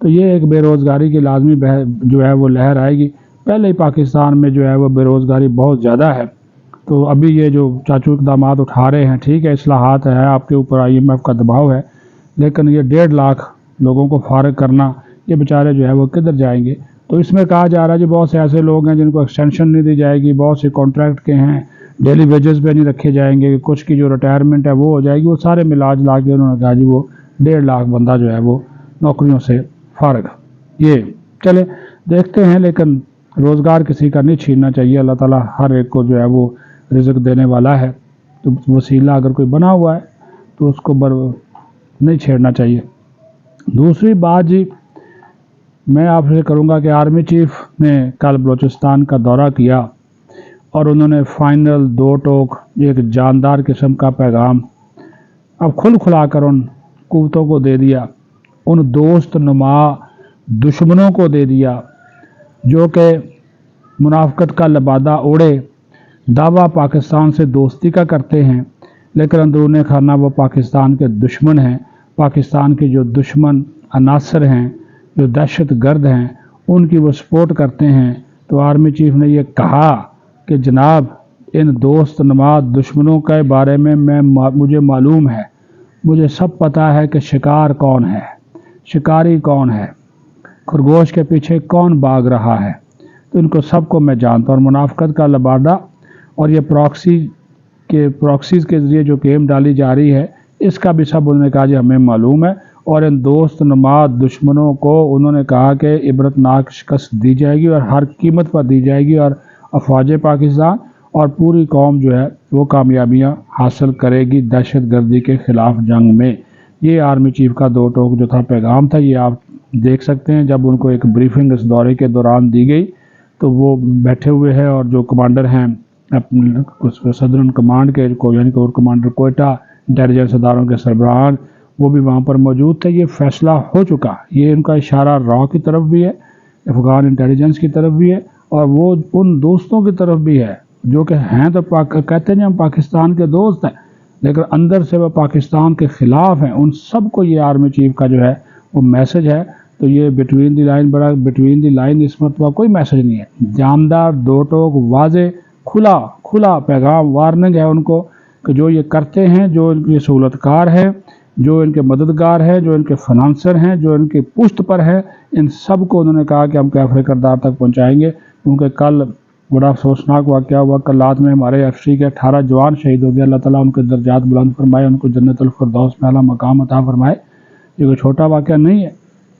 تو یہ ایک بے روزگاری کی لازمی جو ہے وہ لہر آئے گی۔ پہلے ہی پاکستان میں جو ہے وہ بے روزگاری بہت زیادہ ہے، تو ابھی یہ جو چاچو اقدامات اٹھا رہے ہیں، ٹھیک ہے اصلاحات ہے، آپ کے اوپر IMF کا دباؤ ہے، لیکن یہ 1.5 لاکھ لوگوں کو فارغ کرنا، یہ بیچارے جو ہے وہ کدھر جائیں گے؟ تو اس میں کہا جا رہا ہے جی بہت سے ایسے لوگ ہیں جن کو ایکسٹینشن نہیں دی جائے گی، بہت سے کانٹریکٹ کے ہیں، ڈیلی ویجز پہ نہیں رکھے جائیں گے، کچھ کی جو ریٹائرمنٹ ہے وہ ہو جائے گی، وہ سارے ملاج لا کے انہوں نے کہا جی وہ 1.5 لاکھ بندہ جو ہے وہ نوکریوں سے فارغ۔ یہ چلے دیکھتے ہیں، لیکن روزگار کسی کا نہیں چھیننا چاہیے، اللہ تعالیٰ ہر ایک کو جو ہے وہ رزق دینے والا ہے، تو وسیلہ اگر کوئی بنا ہوا ہے تو اس کو نہیں چھیڑنا چاہیے۔ دوسری بات جی میں آپ سے کروں گا کہ آرمی چیف نے کل بلوچستان کا دورہ کیا اور انہوں نے فائنل 2 ٹوک ایک جاندار قسم کا پیغام اب کھلا کر ان قوتوں کو دے دیا، ان دوست نما دشمنوں کو دے دیا جو کہ منافقت کا لبادہ اوڑے دعویٰ پاکستان سے دوستی کا کرتے ہیں، لیکن اندرون خانہ وہ پاکستان کے دشمن ہیں۔ پاکستان کے جو دشمن عناصر ہیں، جو دہشت گرد ہیں، ان کی وہ سپورٹ کرتے ہیں۔ تو آرمی چیف نے یہ کہا کہ جناب ان دوست نما دشمنوں کے بارے میں مجھے معلوم ہے، مجھے سب پتہ ہے کہ شکار کون ہے، شکاری کون ہے، خرگوش کے پیچھے کون بھاگ رہا ہے، تو ان کو سب کو میں جانتا ہوں۔ اور منافقت کا لبادہ اور یہ پراکسیز کے ذریعے جو گیم ڈالی جا رہی ہے، اس کا بھی سب انہوں نے کہا جی ہمیں معلوم ہے، اور ان دوست نما دشمنوں کو انہوں نے کہا کہ عبرتناک شکست دی جائے گی اور ہر قیمت پر دی جائے گی، اور افواج پاکستان اور پوری قوم جو ہے وہ کامیابیاں حاصل کرے گی دہشت گردی کے خلاف جنگ میں۔ یہ آرمی چیف کا 2 ٹوک جو تھا پیغام تھا، یہ آپ دیکھ سکتے ہیں۔ جب ان کو ایک بریفنگ اس دورے کے دوران دی گئی تو وہ بیٹھے ہوئے ہیں، اور جو کمانڈر ہیں صدرن کمانڈ کے یعنی کور کمانڈر کوئٹہ، انٹیلیجنس اداروں کے سربراہان، وہ بھی وہاں پر موجود تھے۔ یہ فیصلہ ہو چکا، یہ ان کا اشارہ را کی طرف بھی ہے، افغان انٹیلیجنس کی طرف بھی ہے، اور وہ ان دوستوں کی طرف بھی ہے جو کہ ہیں تو کہتے ہیں ہم پاکستان کے دوست ہیں، لیکن اندر سے وہ پاکستان کے خلاف ہیں۔ ان سب کو یہ آرمی چیف کا جو ہے وہ میسج ہے۔ تو یہ بٹوین دی لائن اس مرتبہ کوئی میسج نہیں ہے، جاندار 2 ٹوک واضح کھلا پیغام، وارننگ ہے ان کو کہ جو یہ کرتے ہیں، جو ان کی سہولت کار ہیں، جو ان کے مددگار ہیں، جو ان کے فنانسر ہیں، جو ان کی پشت پر ہیں، ان سب کو انہوں نے کہا کہ ہم کیفر کردار تک پہنچائیں گے۔ کیونکہ کل بڑا افسوسناک واقعہ ہوا، کل رات میں ہمارے FCC کے 18 جوان شہید ہو گئے۔ اللہ تعالیٰ ان کے درجات بلند فرمائے، ان کو جنت الفردوس میں اعلیٰ مقام عطا فرمائے۔ یہ کوئی چھوٹا واقعہ نہیں ہے،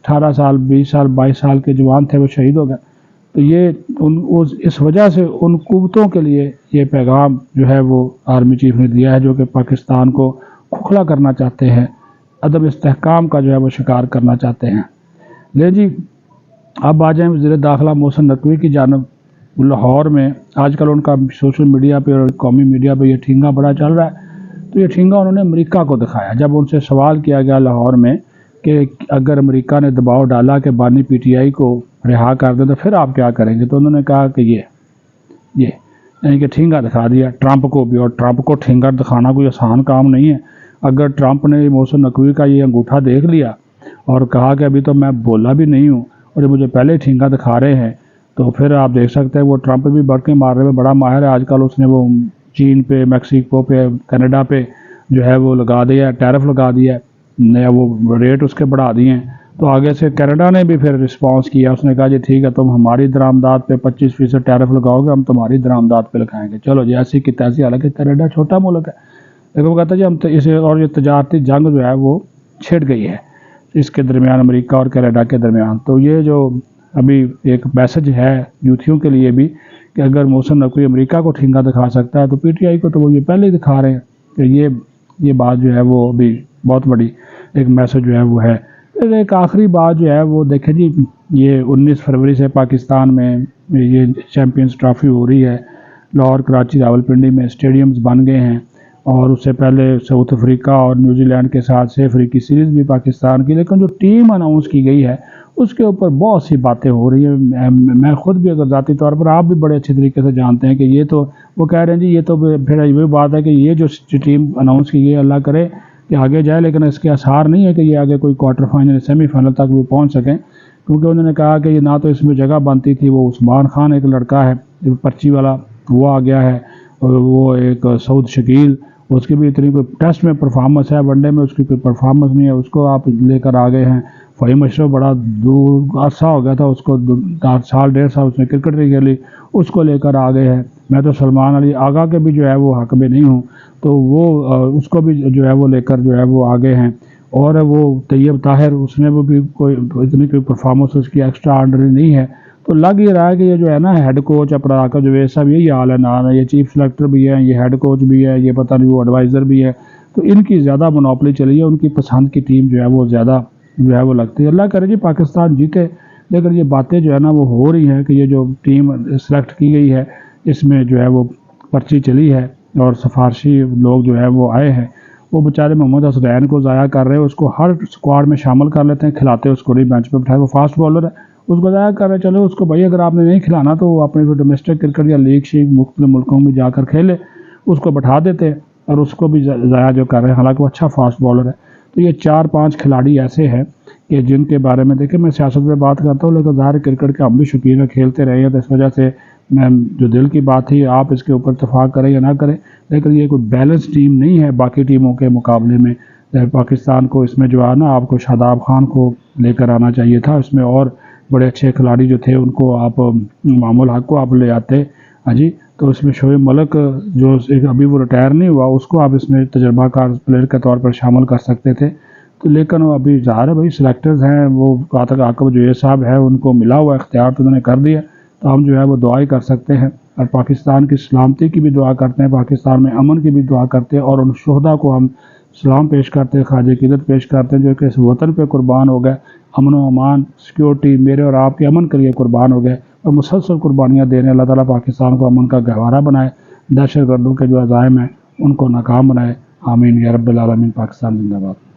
18 سال 20 سال 22 سال کے جوان تھے، وہ شہید ہو گئے۔ تو یہ اس وجہ سے ان قوتوں کے لیے یہ پیغام جو ہے وہ آرمی چیف نے دیا ہے، جو کہ پاکستان کو کھوکھلا کرنا چاہتے ہیں، عدم استحکام کا جو ہے وہ شکار کرنا چاہتے ہیں۔ لے جی اب آ جائیں وزیر داخلہ محسن نقوی کی جانب۔ لاہور میں آج کل ان کا سوشل میڈیا پہ اور قومی میڈیا پہ یہ ٹھینگا بڑا چل رہا ہے، تو یہ ٹھینگا انہوں نے امریکہ کو دکھایا۔ جب ان سے سوال کیا گیا لاہور میں کہ اگر امریکہ نے دباؤ ڈالا کہ بانی PTI کو رہا کر دیں تو پھر آپ کیا کریں گے، تو انہوں نے کہا کہ یہ یعنی کہ ٹھینگا دکھا دیا ٹرمپ کو بھی، اور ٹرمپ کو ٹھینگا دکھانا کوئی آسان کام نہیں ہے۔ اگر ٹرمپ نے محسن نقوی کا یہ انگوٹھا دیکھ لیا اور کہا کہ ابھی تو میں بولا بھی نہیں ہوں اور یہ مجھے پہلے ٹھینگا دکھا رہے ہیں، تو پھر آپ دیکھ سکتے ہیں وہ ٹرمپ بھی بڑھ کے مارنے میں بڑا ماہر ہے۔ آج کل اس نے وہ چین پہ، میکسیکو پہ، کینیڈا پہ جو ہے وہ لگا دیا ہے، ٹیرف لگا دیا ہے، نیا وہ ریٹ اس کے بڑھا دیے ہیں۔ تو آگے سے کینیڈا نے بھی پھر رسپانس کیا، اس نے کہا جی ٹھیک ہے تم ہماری درآمدات پہ 25% ٹیرف لگاؤ گے، ہم تمہاری درآمدات پہ لگائیں گے۔ چلو جی ایسی کی تیسی، حالانکہ کینیڈا چھوٹا ملک ہے، لیکن وہ کہتا ہے جی ہم اسے، اور یہ تجارتی جنگ جو ہے وہ چھڑ گئی ہے اس کے درمیان، امریکہ اور کینیڈا کے درمیان۔ تو یہ جو ابھی ایک میسج ہے یوتھیوں کے لیے بھی کہ اگر محسن نقوی امریکہ کو ٹھینگا دکھا سکتا ہے تو PTI کو تو وہ یہ پہلے ہی دکھا رہے ہیں کہ یہ بات جو ہے وہ ابھی بہت بڑی ایک میسج جو ہے وہ ہے۔ پھر ایک آخری بات جو ہے وہ دیکھیں جی، یہ 19 فروری سے پاکستان میں یہ چیمپئنز ٹرافی ہو رہی ہے، لاہور، کراچی، راولپنڈی میں اسٹیڈیمز بن گئے ہیں، اور اس سے پہلے ساؤتھ افریقہ اور نیوزی لینڈ کے ساتھ سے افریقی سیریز بھی پاکستان کی، لیکن جو ٹیم اناؤنس کی گئی ہے اس کے اوپر بہت سی باتیں ہو رہی ہیں۔ میں خود بھی اگر ذاتی طور پر، آپ بھی بڑے اچھے طریقے سے جانتے ہیں کہ یہ تو وہ کہہ رہے ہیں جی یہ تو پھر یہ بات ہے کہ یہ جو ٹیم اناؤنس کی گئی، اللہ کرے کہ آگے جائے، لیکن اس کے آثار نہیں ہے کہ یہ آگے کوئی کوارٹر فائنل سیمی فائنل تک بھی پہنچ سکیں، کیونکہ انہوں نے کہا کہ یہ نہ تو اس میں جگہ بنتی تھی، وہ عثمان خان ایک لڑکا ہے جو پرچی والا وہ آ گیا ہے، اور وہ ایک سعود شکیل، اس کی بھی اتنی کوئی ٹیسٹ میں پرفارمنس ہے، ون ڈے میں اس کی کوئی پرفارمنس نہیں ہے، اس کو آپ لے کر آ گئے ہیں۔ فہیم اشرف بڑا دور عرصہ ہو گیا تھا اس کو، سال ڈیڑھ سال اس نے کرکٹ نہیں کھیلی، اس کو لے کر آ گئے ہیں۔ میں تو سلمان علی آغا کے بھی جو ہے وہ حق میں نہیں ہوں، تو وہ اس کو بھی جو ہے وہ لے کر جو ہے وہ آگے ہیں۔ اور وہ طیب طاہر، اس نے وہ بھی کوئی اتنی کوئی پرفارمنس اس کی ایکسٹرا آرڈنری نہیں ہے، تو لگ یہ رہا ہے کہ یہ جو ہے نا ہیڈ کوچ اپنا کا جو صاحب یہی حال ہے، نہ یہ چیف سلیکٹر بھی ہے، یہ ہیڈ کوچ بھی ہے، یہ پتہ نہیں وہ ایڈوائزر بھی ہے، تو ان کی زیادہ منوپلی چلی ہے، ان کی پسند کی ٹیم جو ہے وہ زیادہ جو ہے وہ لگتی ہے۔ اللہ کرے جی پاکستان جیتے، لیکن یہ باتیں جو ہے نا وہ ہو رہی ہیں کہ یہ جو ٹیم سلیکٹ کی گئی ہے اس میں جو ہے وہ پرچی چلی ہے اور سفارشی لوگ جو ہے وہ آئے ہیں، وہ بیچارے محمد حسنین کو ضائع کر رہے ہیں، اس کو ہر اسکواڈ میں شامل کر لیتے ہیں، کھلاتے اس کو نہیں، بینچ پہ بٹھائے، وہ فاسٹ بالر ہے، اس کو ضائع کر رہے ہیں۔ چلو اس کو بھائی اگر آپ نے نہیں کھلانا تو وہ اپنے ڈومیسٹک کرکٹ یا لیگ شیگ مختلف ملکوں میں جا کر کھیلے، اس کو بٹھا دیتے ہیں، اور اس کو بھی ضائع جو کر رہے ہیں، حالانکہ وہ اچھا فاسٹ بالر ہے۔ تو یہ 4-5 کھلاڑی ایسے ہیں کہ جن کے بارے میں دیکھیں، میں سیاست میں بات کرتا ہوں، لیکن ظاہر کرکٹ کے ہم بھی شوقین ہیں، کھیلتے رہے ہیں، تو اس وجہ سے میں جو دل کی بات تھی، آپ اس کے اوپر اتفاق کریں یا نہ کریں، لیکن یہ کوئی بیلنس ٹیم نہیں ہے باقی ٹیموں کے مقابلے میں۔ پاکستان کو اس میں جو ہے نا آپ کو شاداب خان کو لے کر آنا چاہیے تھا، اس میں اور بڑے اچھے کھلاڑی جو تھے ان کو آپ، معمول حق کو آپ لے آتے، ہاں جی، تو اس میں شعیب ملک جو ابھی وہ ریٹائر نہیں ہوا، اس کو آپ اس میں تجربہ کار پلیئر کے طور پر شامل کر سکتے تھے، تو لیکن وہ ابھی ظاہر ہے بھائی سلیکٹرز ہیں، وہ عاقب جو صاحب ہے ان کو ملا ہوا اختیار تو انہوں نے کر دیا، تو ہم جو ہے وہ دعائیں کر سکتے ہیں، اور پاکستان کی سلامتی کی بھی دعا کرتے ہیں، پاکستان میں امن کی بھی دعا کرتے ہیں، اور ان شہداء کو ہم سلام پیش کرتے ہیں، خراج عقیدت پیش کرتے ہیں جو کہ اس وطن پہ قربان ہو گئے، امن و امان، سیکیورٹی میرے اور آپ کے امن کے لیے قربان ہو گئے، اور مسلسل قربانیاں دے رہے ہیں۔ اللہ تعالیٰ پاکستان کو امن کا گہوارہ بنائے، دہشت گردوں کے جو عزائم ہیں ان کو ناکام بنائے، آمین یا رب العالمین۔ پاکستان زندہ باد۔